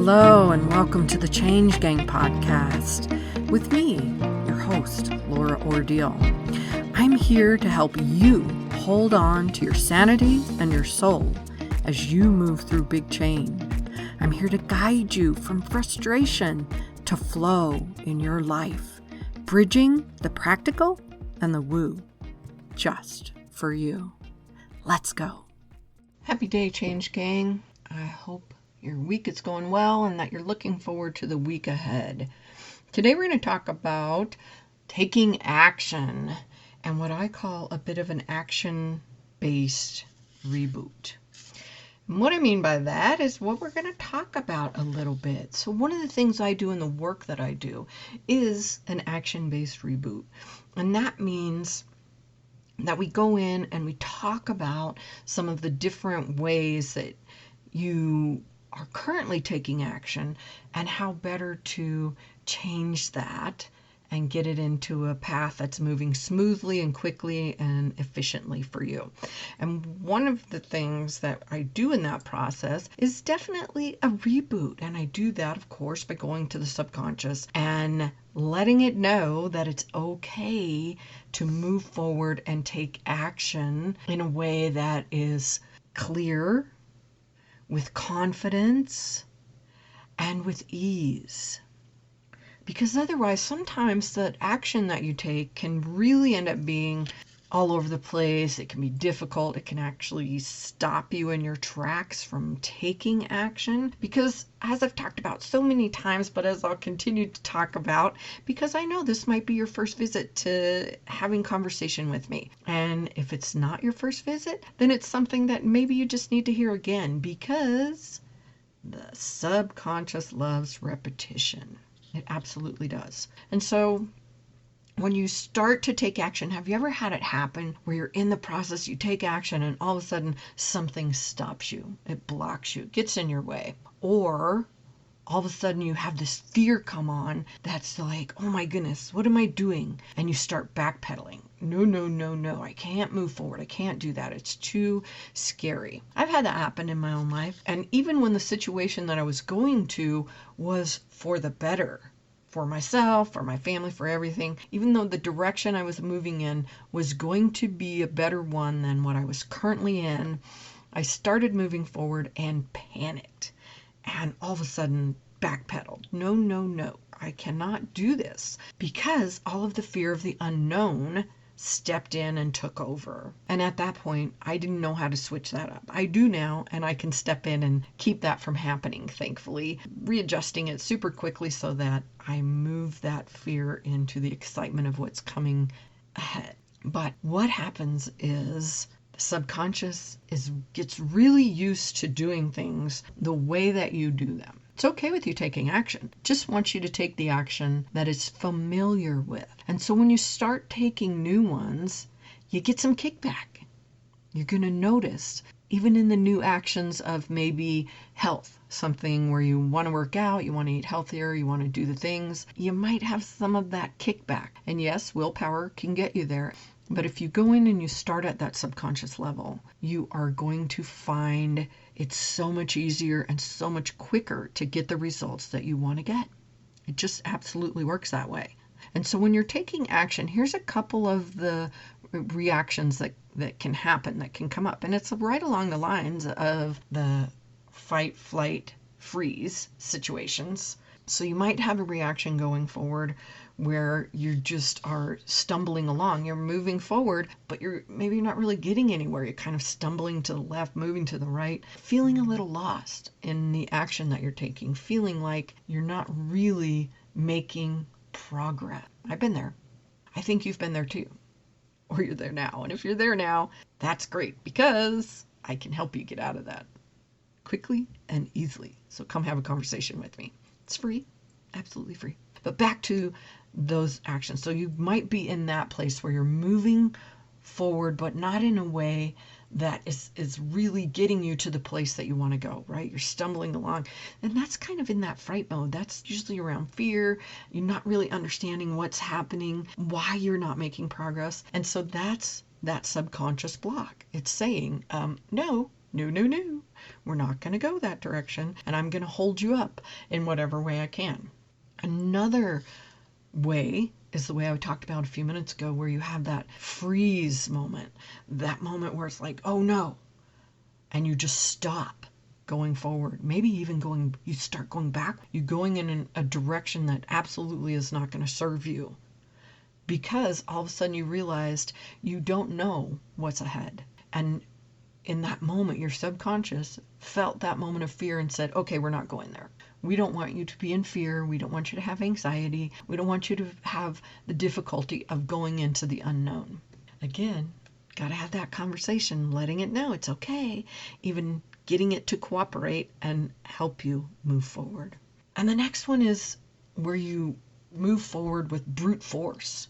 Hello and welcome to the Change Gang podcast with me, your host, Laura Ordile. I'm here to help you hold on to your sanity and your soul as you move through big change. I'm here to guide you from frustration to flow in your life, bridging the practical and the woo, just for you. Let's go. Happy day, Change Gang. I hope your week is going well and that you're looking forward to the week ahead. Today we're going to talk about taking action and what I call a bit of an action-based reboot. And what I mean by that is what we're going to talk about a little bit. So one of the things I do in the work that I do is an action-based reboot. And that means that we go in and we talk about some of the different ways that you are currently taking action and how better to change that and get it into a path that's moving smoothly and quickly and efficiently for you. And one of the things that I do in that process is definitely a reboot. And I do that, of course, by going to the subconscious and letting it know that it's okay to move forward and take action in a way that is clear, with confidence, and with ease. Because otherwise, sometimes the action that you take can really end up being all over the place. It can be difficult. It can actually stop you in your tracks from taking action. Because as I've talked about so many times, but as I'll continue to talk about, because I know this might be your first visit to having conversation with me. And if it's not your first visit, then it's something that maybe you just need to hear again, because the subconscious loves repetition. It absolutely does. And so when you start to take action, have you ever had it happen where you're in the process, you take action, and all of a sudden something stops you, it blocks you, it gets in your way? Or all of a sudden you have this fear come on that's like, oh my goodness, what am I doing? And you start backpedaling. No, I can't move forward. I can't do that. It's too scary. I've had that happen in my own life. And even when the situation that I was going to was for the better, for myself, for my family, for everything, even though the direction I was moving in was going to be a better one than what I was currently in, I started moving forward and panicked. And all of a sudden backpedaled. No, I cannot do this, because all of the fear of the unknown stepped in and took over. And at that point, I didn't know how to switch that up. I do now, and I can step in and keep that from happening, thankfully, readjusting it super quickly so that I move that fear into the excitement of what's coming ahead. But what happens is the subconscious gets really used to doing things the way that you do them. It's okay with you taking action. Just wants you to take the action that is familiar with. And so when you start taking new ones, you get some kickback. You're going to notice, even in the new actions of maybe health, something where you want to work out, you want to eat healthier, you want to do the things, you might have some of that kickback. And yes, willpower can get you there. But if you go in and you start at that subconscious level, you are going to find it's so much easier and so much quicker to get the results that you want to get. It just absolutely works that way. And so when you're taking action, here's a couple of the reactions that can happen, that can come up. And it's right along the lines of the fight, flight, freeze situations. So you might have a reaction going forward where you just are stumbling along. You're moving forward, but you're not really getting anywhere. You're kind of stumbling to the left, moving to the right, feeling a little lost in the action that you're taking, feeling like you're not really making progress. I've been there. I think you've been there too. Or you're there now. And if you're there now, that's great, because I can help you get out of that quickly and easily. So come have a conversation with me. It's free, absolutely free. But back to those actions. So you might be in that place where you're moving forward, but not in a way that is really getting you to the place that you want to go, right? You're stumbling along. And that's kind of in that fright mode. That's usually around fear. You're not really understanding what's happening, why you're not making progress. And so that's that subconscious block. It's saying, no, no, no, no. We're not going to go that direction, and I'm going to hold you up in whatever way I can. Another way is the way I talked about a few minutes ago, where you have that freeze moment, that moment where it's like, oh no, and you just stop going forward. Maybe even you start going back. You're going in a direction that absolutely is not going to serve you, because all of a sudden you realized you don't know what's ahead. And in that moment, your subconscious felt that moment of fear and said, okay, we're not going there. We don't want you to be in fear. We don't want you to have anxiety. We don't want you to have the difficulty of going into the unknown. Again, got to have that conversation, letting it know it's okay, even getting it to cooperate and help you move forward. And the next one is where you move forward with brute force.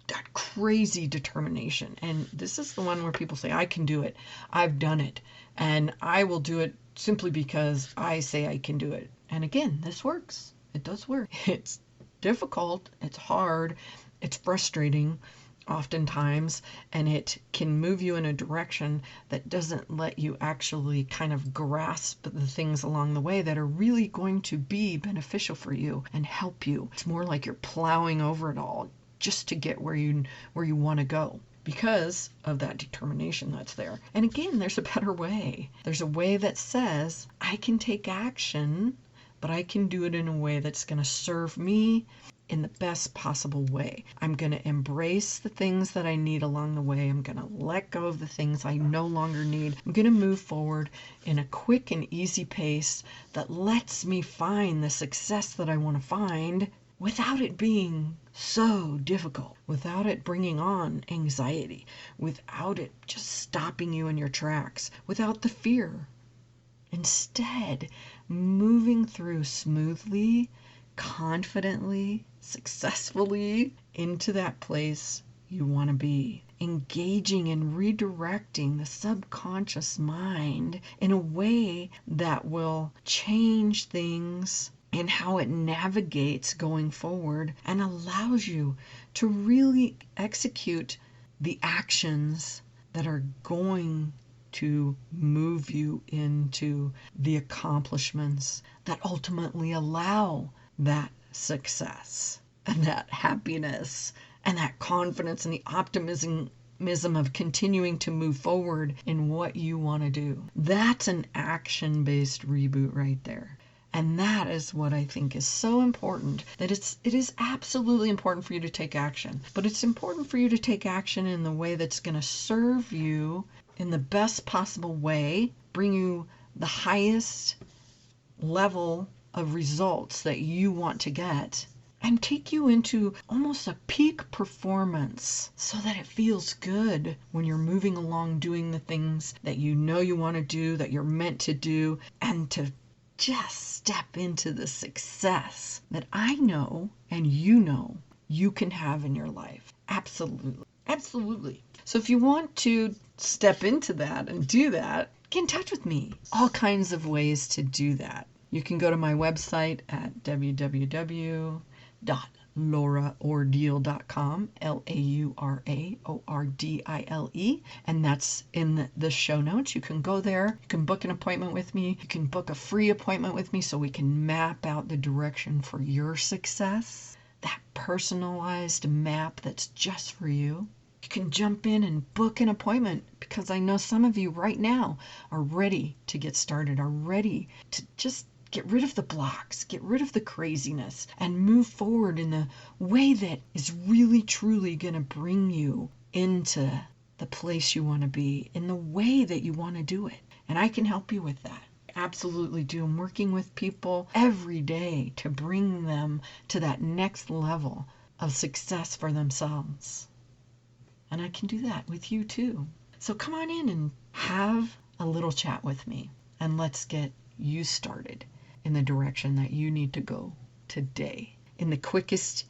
That crazy determination. And this is the one where people say, I can do it. I've done it. And I will do it simply because I say I can do it. And again, this works. It does work. It's difficult. It's hard. It's frustrating oftentimes. And it can move you in a direction that doesn't let you actually kind of grasp the things along the way that are really going to be beneficial for you and help you. It's more like you're plowing over it all just to get where you want to go, because of that determination that's there. And again, there's a better way. There's a way that says, I can take action, but I can do it in a way that's going to serve me in the best possible way. I'm going to embrace the things that I need along the way. I'm going to let go of the things I no longer need. I'm going to move forward in a quick and easy pace that lets me find the success that I want to find without it being so difficult, without it bringing on anxiety, without it just stopping you in your tracks, without the fear. Instead, moving through smoothly, confidently, successfully into that place you want to be. Engaging and redirecting the subconscious mind in a way that will change things and how it navigates going forward, and allows you to really execute the actions that are going to move you into the accomplishments that ultimately allow that success and that happiness and that confidence and the optimism of continuing to move forward in what you want to do. That's an action-based reboot right there. And that is what I think is so important, that it is absolutely important for you to take action. But it's important for you to take action in the way that's going to serve you in the best possible way, bring you the highest level of results that you want to get, and take you into almost a peak performance so that it feels good when you're moving along doing the things that you know you want to do, that you're meant to do, and to just step into the success that I know and you can have in your life. Absolutely. Absolutely. So if you want to step into that and do that, get in touch with me. All kinds of ways to do that. You can go to my website at www.lauraordile.com, LAURAORDILE, and that's in the show notes. You can go there. You can book an appointment with me. You can book a free appointment with me so we can map out the direction for your success, that personalized map that's just for you. You can jump in and book an appointment, because I know some of you right now are ready to get started, are ready to just get rid of the blocks, get rid of the craziness, and move forward in the way that is really, truly going to bring you into the place you want to be, in the way that you want to do it. And I can help you with that. Absolutely do. I'm working with people every day to bring them to that next level of success for themselves. And I can do that with you too. So come on in and have a little chat with me, and let's get you started in the direction that you need to go today, in the quickest,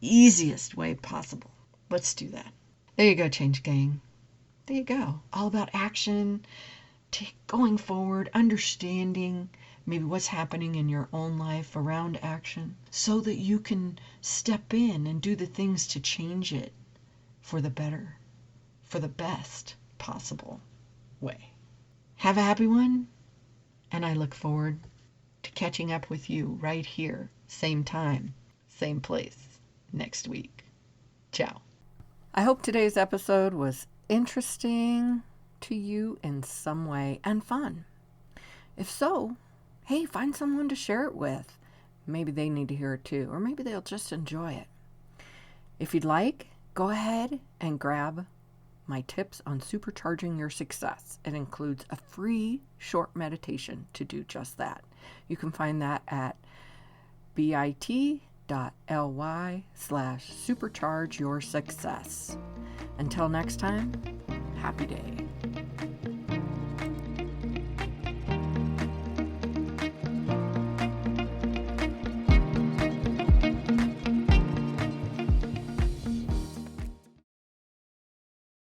easiest way possible. Let's do that. There you go, Change Gang. There you go. All about action, going forward, understanding maybe what's happening in your own life around action, so that you can step in and do the things to change it for the better, for the best possible way. Have a happy one, and I look forward to catching up with you right here, same time, same place, next week. Ciao. I hope today's episode was interesting to you in some way and fun. If so, hey, find someone to share it with. Maybe they need to hear it too, or maybe they'll just enjoy it. If you'd like, go ahead and grab my tips on supercharging your success. It includes a free short meditation to do just that. You can find that at bit.ly/supercharge your success. Until next time, happy day.